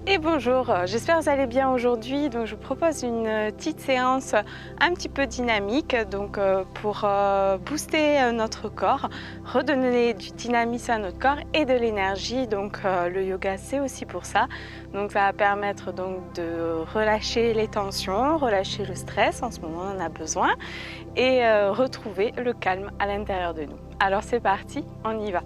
Et bonjour, j'espère que vous allez bien aujourd'hui. Donc je vous propose une petite séance un petit peu dynamique pour booster notre corps, redonner du dynamisme à notre corps et de l'énergie. Donc le yoga c'est aussi pour ça. Donc ça va permettre donc de relâcher les tensions, relâcher le stress, en ce moment on en a besoin, et retrouver le calme à l'intérieur de nous. Alors c'est parti, on y va.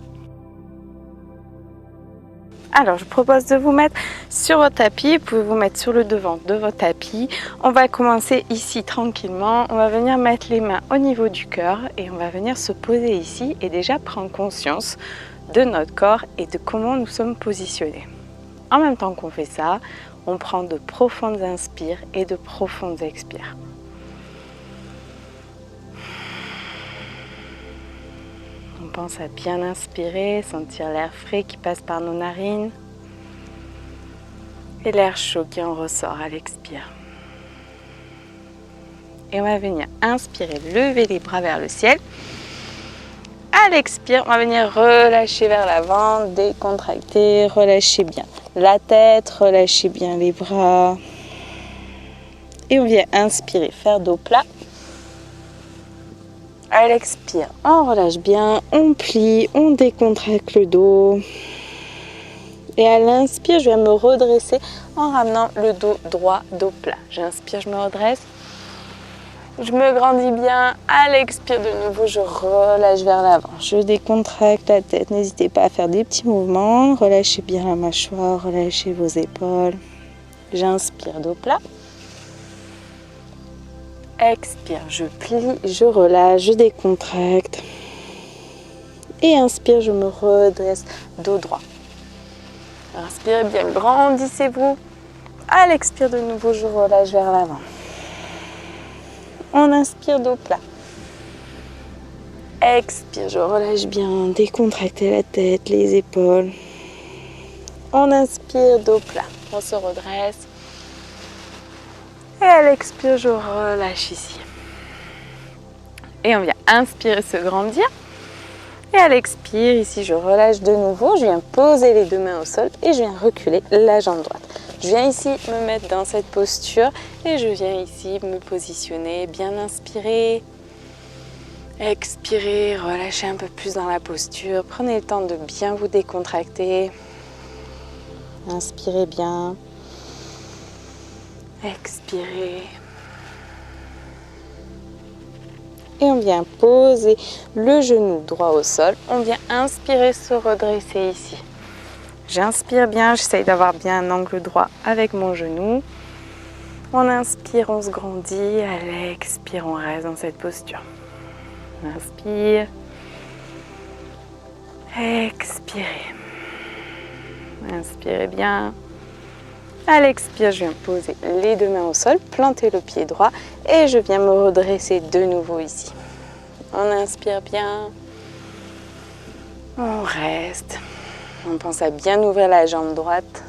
Alors, je propose de vous mettre sur votre tapis. Vous pouvez vous mettre sur le devant de votre tapis. On va commencer ici tranquillement. On va venir mettre les mains au niveau du cœur et on va venir se poser ici et déjà prendre conscience de notre corps et de comment nous sommes positionnés. En même temps qu'on fait ça, on prend de profondes inspires et de profondes expires. On pense à bien inspirer, sentir l'air frais qui passe par nos narines et l'air chaud qui en ressort à l'expire. Et on va venir inspirer, lever les bras vers le ciel. À l'expire, on va venir relâcher vers l'avant, décontracter, relâcher bien la tête, relâcher bien les bras. Et on vient inspirer, faire dos plat. À l'expire, on relâche bien, on plie, on décontracte le dos. Et à l'inspire, je viens me redresser en ramenant le dos droit, dos plat. J'inspire, je me redresse. Je me grandis bien. À l'expire, de nouveau, je relâche vers l'avant. Je décontracte la tête. N'hésitez pas à faire des petits mouvements. Relâchez bien la mâchoire, relâchez vos épaules. J'inspire, dos plat. Expire, je plie, je relâche, je décontracte. Et inspire, je me redresse, dos droit. Inspirez bien, grandissez-vous. À l'expire, de nouveau, je relâche vers l'avant. On inspire, dos plat. Expire, je relâche bien, décontractez la tête, les épaules. On inspire, dos plat. On se redresse. Et à l'expire, je relâche ici. Et on vient inspirer, se grandir. Et à l'expire, ici, je relâche de nouveau. Je viens poser les deux mains au sol et je viens reculer la jambe droite. Je viens ici me mettre dans cette posture et je viens ici me positionner, bien inspirer. Expirez, relâchez un peu plus dans la posture. Prenez le temps de bien vous décontracter. Inspirez bien. Expirez. Et on vient poser le genou droit au sol. On vient inspirer, se redresser ici. J'inspire bien, j'essaye d'avoir bien un angle droit avec mon genou. On inspire, on se grandit. À l'expire, on reste dans cette posture. Inspire. Expirez. Inspirez bien. À l'expire, je viens poser les deux mains au sol, planter le pied droit et je viens me redresser de nouveau ici. On inspire bien. On reste. On pense à bien ouvrir la jambe droite.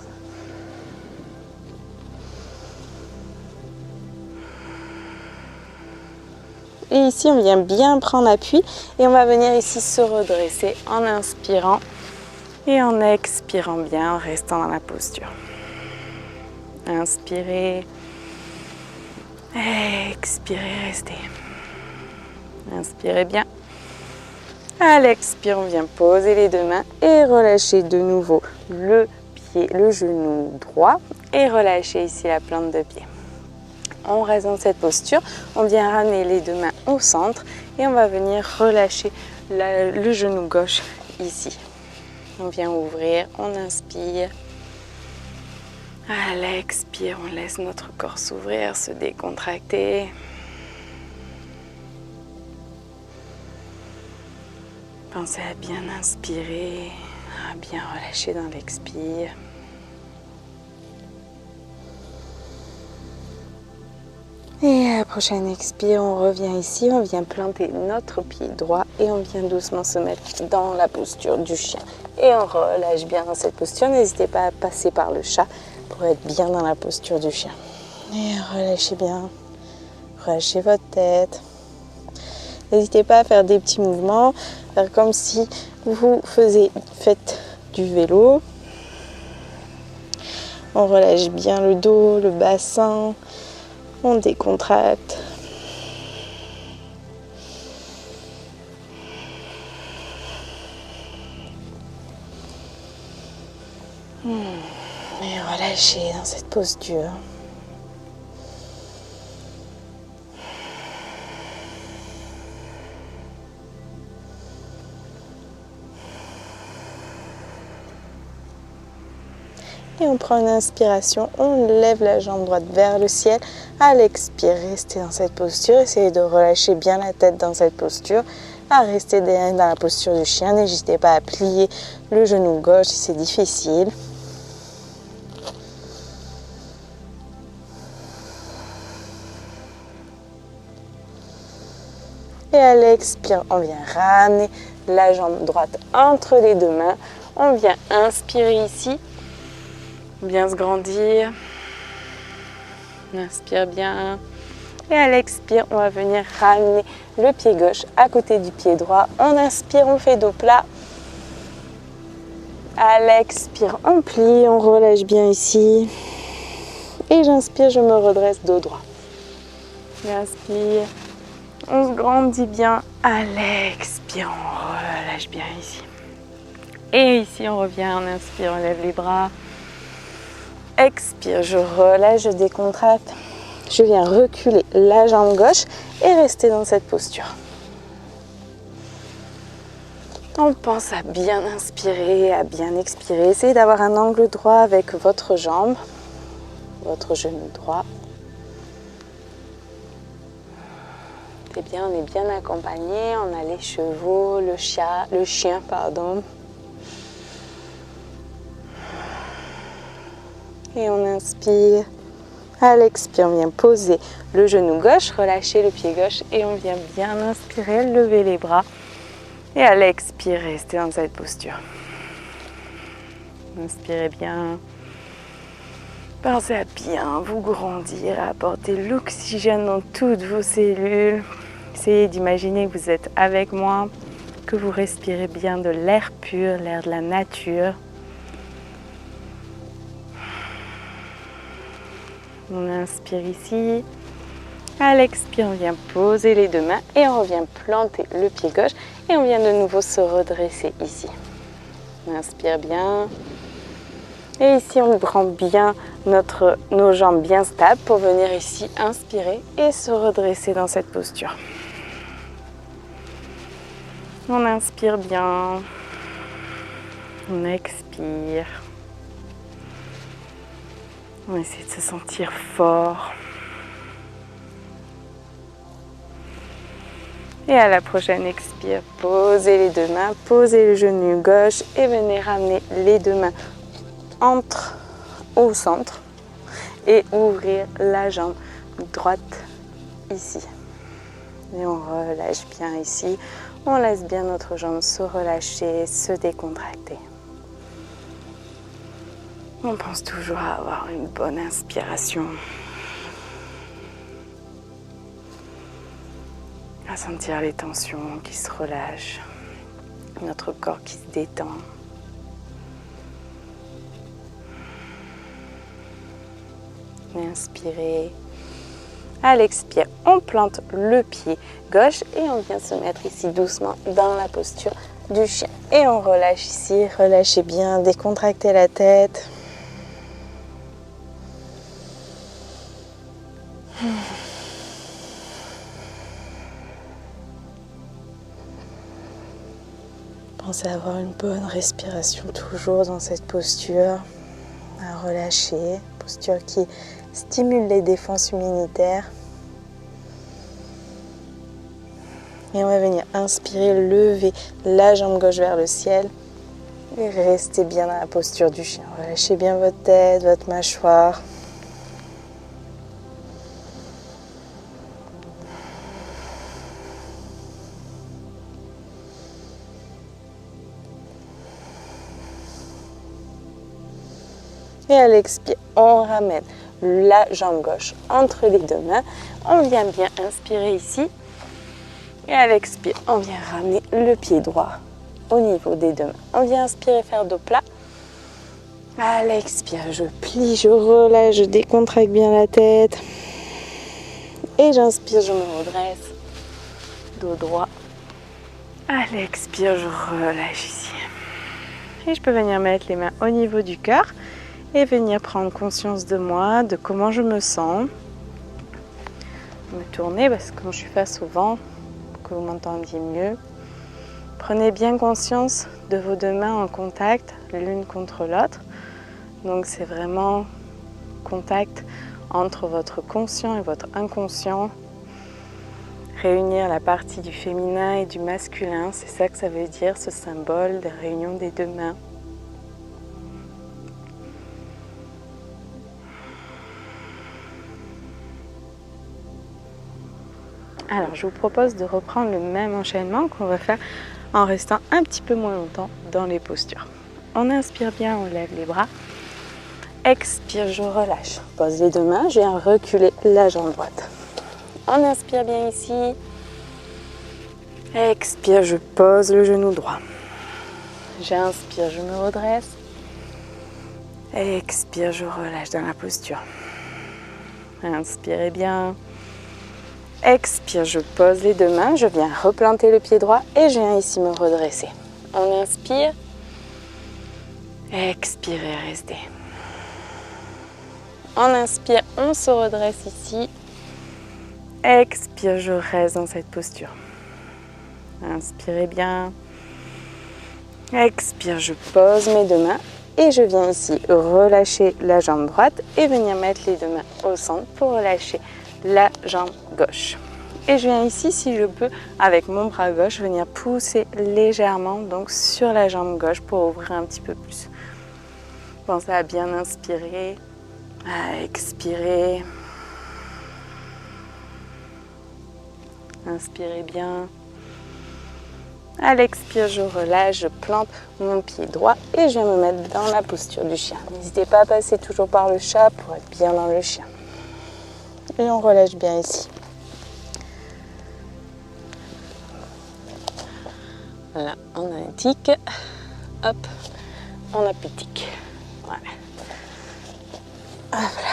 Et ici, on vient bien prendre appui et on va venir ici se redresser en inspirant et en expirant bien, en restant dans la posture. Inspirez, expirez, restez. Inspirez bien. À l'expire, on vient poser les deux mains et relâcher de nouveau le pied, le genou droit et relâcher ici la plante de pied. On reste dans cette posture, on vient ramener les deux mains au centre et on va venir relâcher le genou gauche ici. On vient ouvrir, on inspire. À l'expire, on laisse notre corps s'ouvrir, se décontracter. Pensez à bien inspirer, à bien relâcher dans l'expire. Et à la prochaine expire, on revient ici, on vient planter notre pied droit et on vient doucement se mettre dans la posture du chien. Et on relâche bien dans cette posture, n'hésitez pas à passer par le chat pour être bien dans la posture du chien. Et relâchez bien, relâchez votre tête. N'hésitez pas à faire des petits mouvements, faire comme si vous faites du vélo. on relâche bien le dos, le bassin, on décontracte. Et relâchez dans cette posture. Et on prend une inspiration, on lève la jambe droite vers le ciel. À l'expire, restez dans cette posture. Essayez de relâcher bien la tête dans cette posture. À rester dans la posture du chien. N'hésitez pas à plier le genou gauche si c'est difficile. Et à l'expire, on vient ramener la jambe droite entre les deux mains. On vient inspirer ici. Bien se grandir. On inspire bien. Et à l'expire, on va venir ramener le pied gauche à côté du pied droit. On inspire, on fait dos plat. À l'expire, on plie, on relâche bien ici. Et j'inspire, je me redresse dos droit. J'inspire, on se grandit bien. À l'expire, on relâche bien ici. Et ici, on revient, on inspire, on lève les bras. Expire, je relâche, je décontracte. Je viens reculer la jambe gauche et rester dans cette posture. On pense à bien inspirer, à bien expirer. Essayez d'avoir un angle droit avec votre jambe, votre genou droit. C'est bien, on est bien accompagné. On a les chevaux, le chien, pardon. Et on inspire. À l'expire, on vient poser le genou gauche, relâcher le pied gauche et on vient bien inspirer, lever les bras. Et à l'expire, restez dans cette posture. Inspirez bien. Pensez à bien vous grandir, à apporter l'oxygène dans toutes vos cellules. Essayez d'imaginer que vous êtes avec moi, que vous respirez bien de l'air pur, l'air de la nature. On inspire ici. À l'expire, on vient poser les deux mains et on revient planter le pied gauche. Et on vient de nouveau se redresser ici. On inspire bien. Et ici, on prend bien nos jambes bien stables pour venir ici inspirer et se redresser dans cette posture. On inspire bien. On expire. On essaie de se sentir fort. Et à la prochaine expire, posez les deux mains, posez le genou gauche et venez ramener les deux mains au centre et ouvrir la jambe droite ici. Et on relâche bien ici. On laisse bien notre jambe se relâcher, se décontracter. On pense toujours à avoir une bonne inspiration. À sentir les tensions qui se relâchent. Notre corps qui se détend. Inspirez. À l'expire, on plante le pied gauche et on vient se mettre ici doucement dans la posture du chien. Et on relâche ici, relâchez bien, décontractez la tête. Pensez à avoir une bonne respiration toujours dans cette posture, à relâcher, posture qui stimule les défenses immunitaires. Et on va venir inspirer, lever la jambe gauche vers le ciel et restez bien dans la posture du chien. Relâchez bien votre tête, votre mâchoire. Et à l'expire, on ramène la jambe gauche entre les deux mains. On vient bien inspirer ici. Et à l'expire, on vient ramener le pied droit au niveau des deux mains. On vient inspirer, faire dos plat. À l'expire, je plie, je relâche, je décontracte bien la tête. Et j'inspire, je me redresse. Dos droit. À l'expire, je relâche ici. Et je peux venir mettre les mains au niveau du cœur et venir prendre conscience de moi, de comment je me sens. Me tourner parce que quand je suis face au vent, pour que vous m'entendiez mieux. Prenez bien conscience de vos deux mains en contact, l'une contre l'autre. Donc c'est vraiment contact entre votre conscient et votre inconscient. Réunir la partie du féminin et du masculin, c'est ça que ça veut dire, ce symbole de réunion des deux mains. Alors, je vous propose de reprendre le même enchaînement qu'on va faire en restant un petit peu moins longtemps dans les postures. On inspire bien, on lève les bras. Expire, je relâche. Pose les deux mains, je viens reculer la jambe droite. On inspire bien ici. Expire, je pose le genou droit. J'inspire, je me redresse. Expire, je relâche dans la posture. Inspirez bien. Expire, je pose les deux mains, je viens replanter le pied droit et je viens ici me redresser. On inspire. Expirez, restez. On inspire, on se redresse ici. Expire, je reste dans cette posture. Inspirez bien. Expire, je pose mes deux mains et je viens ici relâcher la jambe droite et venir mettre les deux mains au centre pour relâcher la jambe gauche. Et je viens ici, si je peux, avec mon bras gauche, venir pousser légèrement donc sur la jambe gauche pour ouvrir un petit peu plus. Pensez à bien inspirer, à expirer. Inspirez bien. À l'expire, je relâche, je plante mon pied droit et je viens me mettre dans la posture du chien. N'hésitez pas à passer toujours par le chat pour être bien dans le chien. Et on relâche bien ici. Voilà, on a un tic. Hop, on a plus de tic. Voilà. Hop là.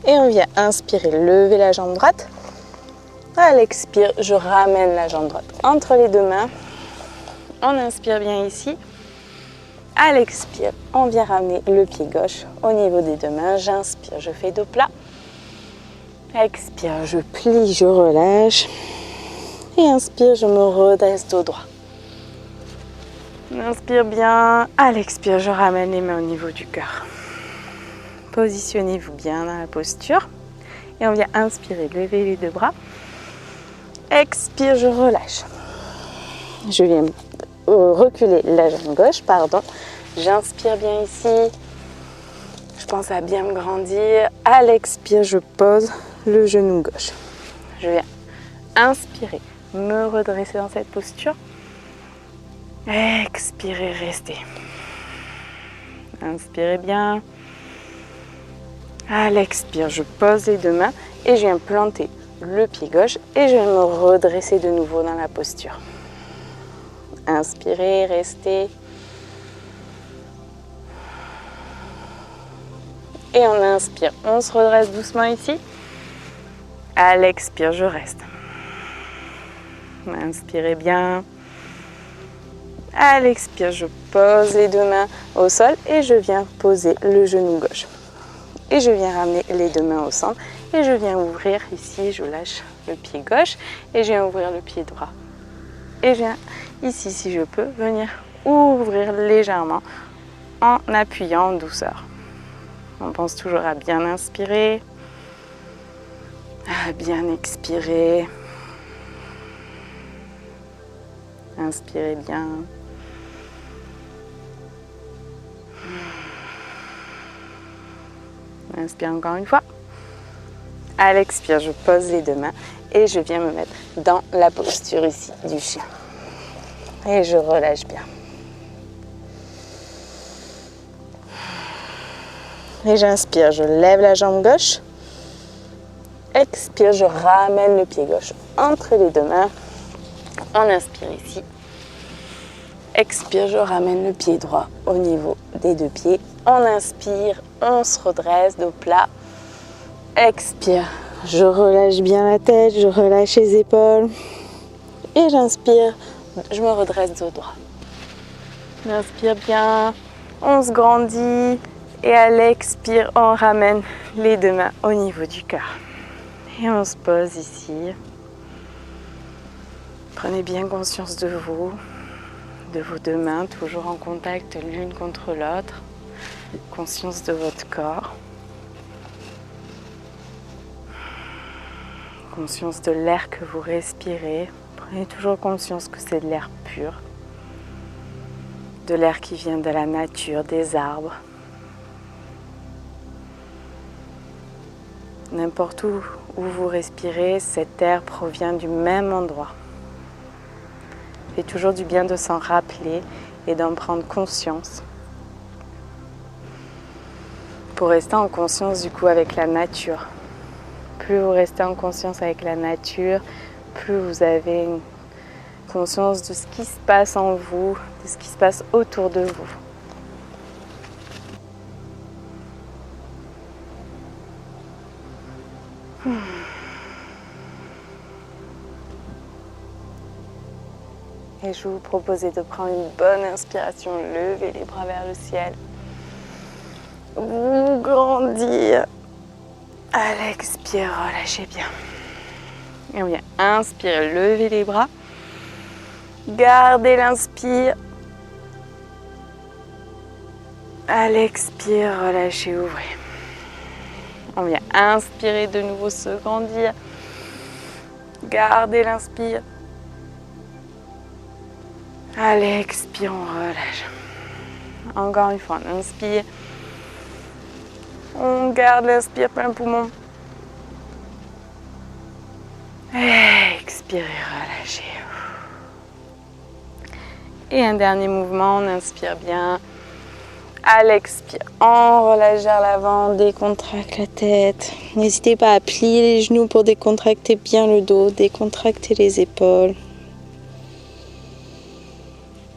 Et on vient inspirer, lever la jambe droite. À l'expire, je ramène la jambe droite entre les deux mains. On inspire bien ici. À l'expire, on vient ramener le pied gauche au niveau des deux mains. J'inspire, je fais dos plat. Expire, je plie, je relâche. Et inspire, je me redresse dos droit. Inspire bien. À l'expire, je ramène les mains au niveau du cœur. Positionnez-vous bien dans la posture. Et on vient inspirer, lever les deux bras. Expire, je relâche. Je viens reculer la jambe gauche, pardon. J'inspire bien ici. Je pense à bien me grandir. À l'expire, je pose le genou gauche. Je viens inspirer, me redresser dans cette posture. Expirez, restez. Inspirez bien. À l'expire, je pose les deux mains et je viens planter le pied gauche et je vais me redresser de nouveau dans la posture. Inspirez, restez. Et on inspire, on se redresse doucement ici. À l'expire, je reste. Inspirez bien. À l'expire, je pose les deux mains au sol et je viens poser le genou gauche. Et je viens ramener les deux mains au centre et je viens ouvrir ici, je lâche le pied gauche et je viens ouvrir le pied droit. Et je viens ici, si je peux, venir ouvrir légèrement en appuyant en douceur. On pense toujours à bien inspirer, à bien expirer. Inspirez bien. Inspire encore une fois. À l'expire, je pose les deux mains et je viens me mettre dans la posture ici du chien. Et je relâche bien. Et j'inspire, je lève la jambe gauche. Expire, je ramène le pied gauche entre les deux mains. On inspire ici. expire, je ramène le pied droit au niveau des deux pieds. On inspire, on se redresse, dos plat. Expire, je relâche bien la tête, je relâche les épaules. Et j'inspire, je me redresse dos droit. Inspire bien, on se grandit. Et à l'expire, on ramène les deux mains au niveau du cœur. Et on se pose ici. Prenez bien conscience de vos deux mains, toujours en contact l'une contre l'autre. Conscience de votre corps. Conscience de l'air que vous respirez. Prenez toujours conscience que c'est de l'air pur. De l'air qui vient de la nature, des arbres. N'importe où vous respirez, cet air provient du même endroit. Il fait toujours du bien de s'en rappeler et d'en prendre conscience. Pour rester en conscience du coup avec la nature. Plus vous restez en conscience avec la nature, plus vous avez une conscience de ce qui se passe en vous, de ce qui se passe autour de vous. Et je vais vous proposer de prendre une bonne inspiration, lever les bras vers le ciel. Vous grandir. À l'expire, relâchez bien. Et on vient inspirer, lever les bras. Gardez l'inspire. À l'expire, relâchez, ouvrez. On vient inspirer de nouveau, se grandir. Gardez l'inspire. À l'expire, on relâche. Encore une fois, on inspire. On garde l'inspire plein poumon. Expirez, relâchez. Et un dernier mouvement, on inspire bien. À l'expire, on relâche vers l'avant, décontracte la tête. N'hésitez pas à plier les genoux pour décontracter bien le dos, décontracter les épaules.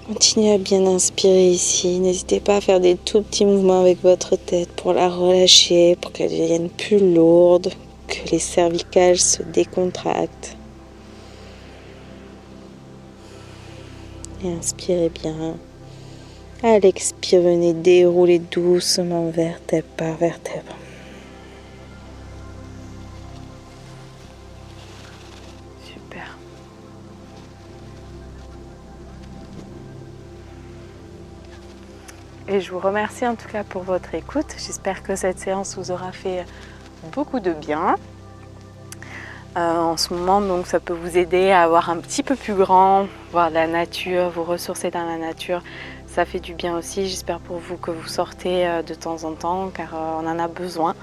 Continuez à bien inspirer ici. N'hésitez pas à faire des tout petits mouvements avec votre tête pour la relâcher, pour qu'elle devienne plus lourde, que les cervicales se décontractent. Et inspirez bien. À l'expire, venez dérouler doucement vertèbre par vertèbre. Super. Et je vous remercie en tout cas pour votre écoute. J'espère que cette séance vous aura fait beaucoup de bien. En ce moment, donc, ça peut vous aider à avoir un petit peu plus grand, voir la nature, vous ressourcer dans la nature. Ça fait du bien aussi. J'espère pour vous que vous sortez de temps en temps, car on en a besoin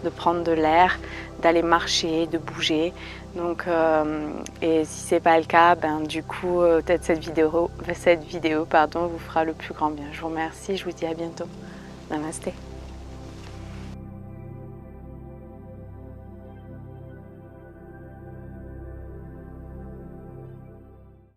de prendre de l'air, d'aller marcher, de bouger. Donc, et si c'est pas le cas, du coup, peut-être cette vidéo vous fera le plus grand bien. Je vous remercie. Je vous dis à bientôt. Namasté.